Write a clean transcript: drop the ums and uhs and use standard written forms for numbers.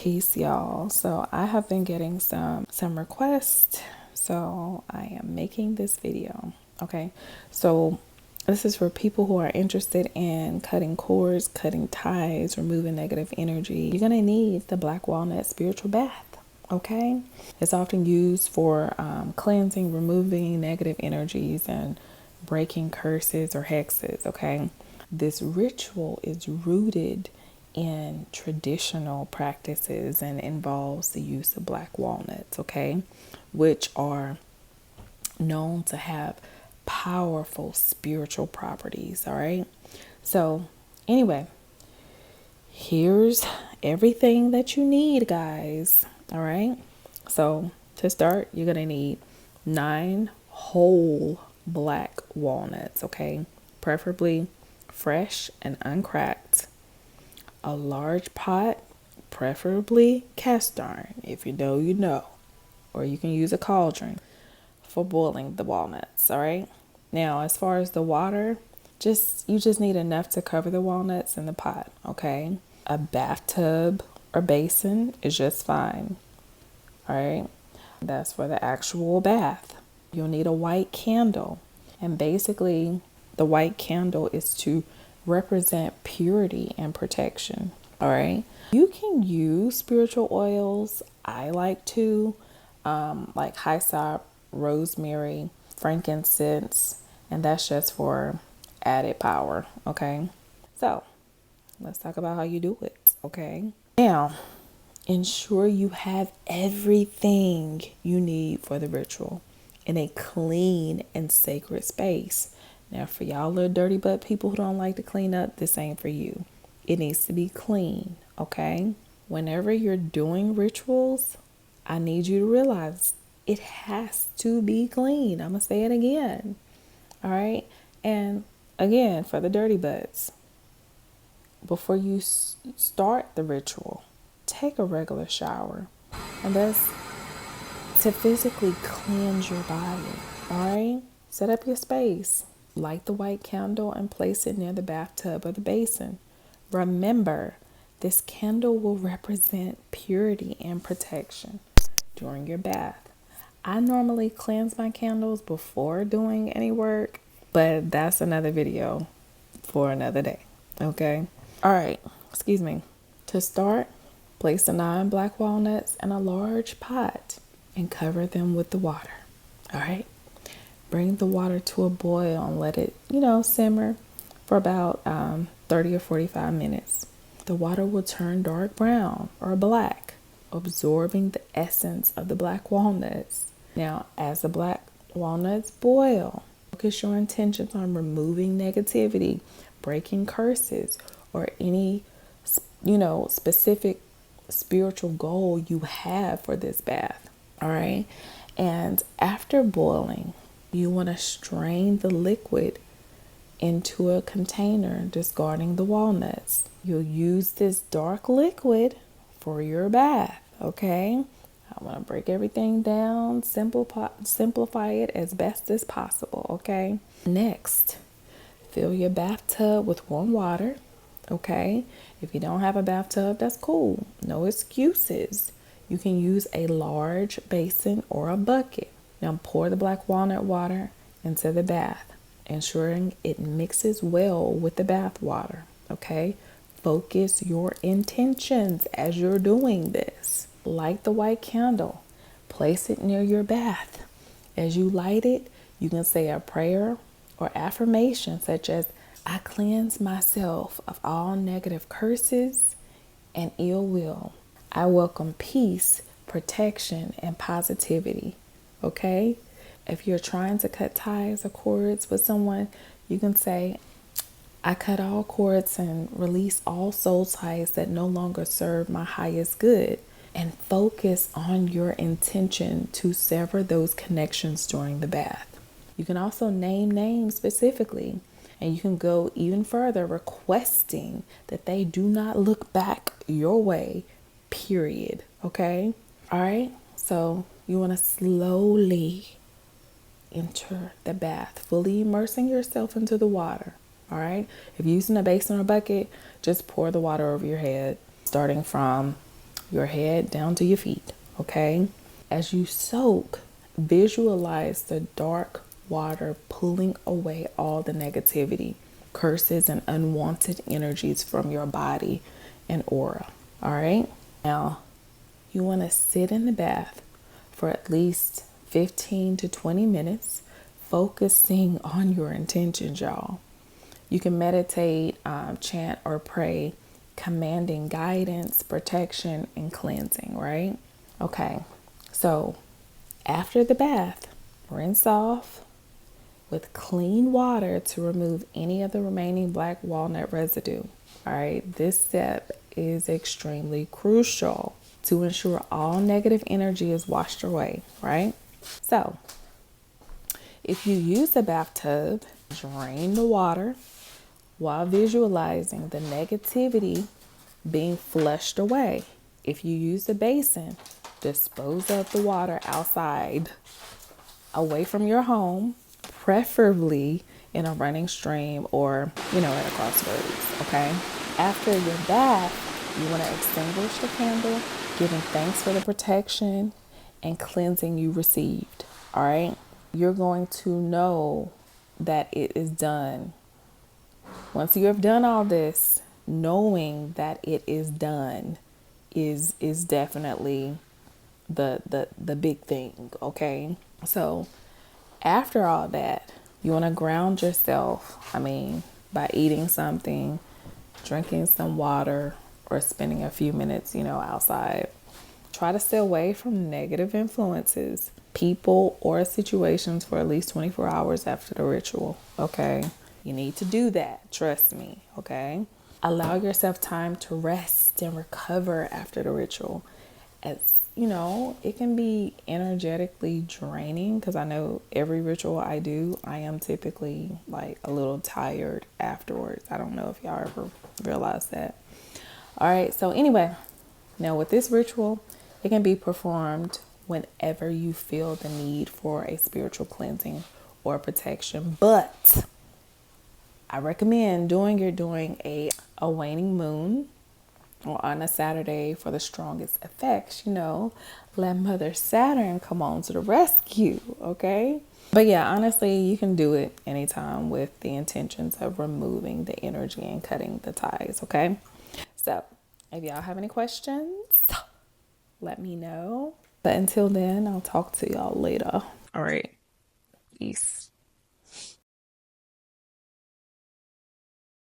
Peace, y'all. So I have been getting some requests, so I am making this video. Okay, so this is for people who are interested in cutting cords, cutting ties, removing negative energy. You're gonna need the Black Walnut Spiritual Bath. Okay, it's often used for cleansing, removing negative energies, and breaking curses or hexes. Okay, this ritual is rooted in traditional practices and involves the use of black walnuts, okay, which are known to have powerful spiritual properties. All right, so anyway, here's everything that you need, guys. All right, so to start, you're gonna need 9 whole black walnuts, okay, preferably fresh and uncracked. A large pot, preferably cast iron. If you know, you know. Or you can use a cauldron for boiling the walnuts, all right? Now, as far as the water, you just need enough to cover the walnuts in the pot, okay? A bathtub or basin is just fine, all right? That's for the actual bath. You'll need a white candle. And basically, the white candle is to represent purity and protection. All right. You can use spiritual oils. I like to, like hyssop, rosemary, frankincense, and that's just for added power. Okay. So let's talk about how you do it. Okay. Now, ensure you have everything you need for the ritual in a clean and sacred space. Now, for y'all little dirty butt people who don't like to clean up, this ain't for you. It needs to be clean, okay? Whenever you're doing rituals, I need you to realize it has to be clean. I'm going to say it again, all right? And again, for the dirty butts, before you start the ritual, take a regular shower. And that's to physically cleanse your body, all right? Set up your space. Light the white candle and place it near the bathtub or the basin. Remember, this candle will represent purity and protection during your bath. I normally cleanse my candles before doing any work, but that's another video for another day. Okay? All right, excuse me. To start, place the 9 black walnuts in a large pot and cover them with the water. All right? Bring the water to a boil and let it, simmer for about 30 or 45 minutes. The water will turn dark brown or black, absorbing the essence of the black walnuts. Now, as the black walnuts boil, focus your intentions on removing negativity, breaking curses, or any, specific spiritual goal you have for this bath. All right. And after boiling, you want to strain the liquid into a container, discarding the walnuts. You'll use this dark liquid for your bath, okay? I want to break everything down, simplify it as best as possible, okay? Next, fill your bathtub with warm water, okay? If you don't have a bathtub, that's cool. No excuses. You can use a large basin or a bucket. Now pour the black walnut water into the bath, ensuring it mixes well with the bath water, okay? Focus your intentions as you're doing this. Light the white candle. Place it near your bath. As you light it, you can say a prayer or affirmation such as, I cleanse myself of all negative curses and ill will. I welcome peace, protection, and positivity. Okay? If you're trying to cut ties or cords with someone, you can say, I cut all cords and release all soul ties that no longer serve my highest good. And focus on your intention to sever those connections during the bath. You can also name names specifically, and you can go even further, requesting that they do not look back your way, period. Okay? All right? So you want to slowly enter the bath, fully immersing yourself into the water. All right. If you're using a basin or a bucket, just pour the water over your head, starting from your head down to your feet, okay? As you soak, visualize the dark water pulling away all the negativity, curses, and unwanted energies from your body and aura. All right. Now, you want to sit in the bath for at least 15 to 20 minutes, focusing on your intentions, y'all. You can meditate, chant, or pray, commanding guidance, protection, and cleansing, right? Okay. So, after the bath, rinse off with clean water to remove any of the remaining black walnut residue. All right, this step is extremely crucial to ensure all negative energy is washed away, right? So, if you use a bathtub, drain the water while visualizing the negativity being flushed away. If you use a basin, dispose of the water outside, away from your home, preferably in a running stream or, at a crossroads, okay? After your bath, you want to extinguish the candle, giving thanks for the protection and cleansing you received, all right? You're going to know that it is done. Once you have done all this, knowing that it is done is definitely the big thing, okay? So after all that, you want to ground yourself. By eating something, drinking some water, or spending a few minutes, outside. Try to stay away from negative influences, people, or situations for at least 24 hours after the ritual, okay? You need to do that, trust me, okay? Allow yourself time to rest and recover after the ritual. As it can be energetically draining because I know every ritual I do, I am typically like a little tired afterwards. I don't know if y'all ever realize that. All right, so anyway, now with this ritual, it can be performed whenever you feel the need for a spiritual cleansing or protection, but I recommend doing a waning moon or on a Saturday for the strongest effects, let Mother Saturn come on to the rescue, okay? But yeah, honestly, you can do it anytime with the intentions of removing the energy and cutting the ties, okay? So if y'all have any questions, let me know. But until then, I'll talk to y'all later. All right. Peace.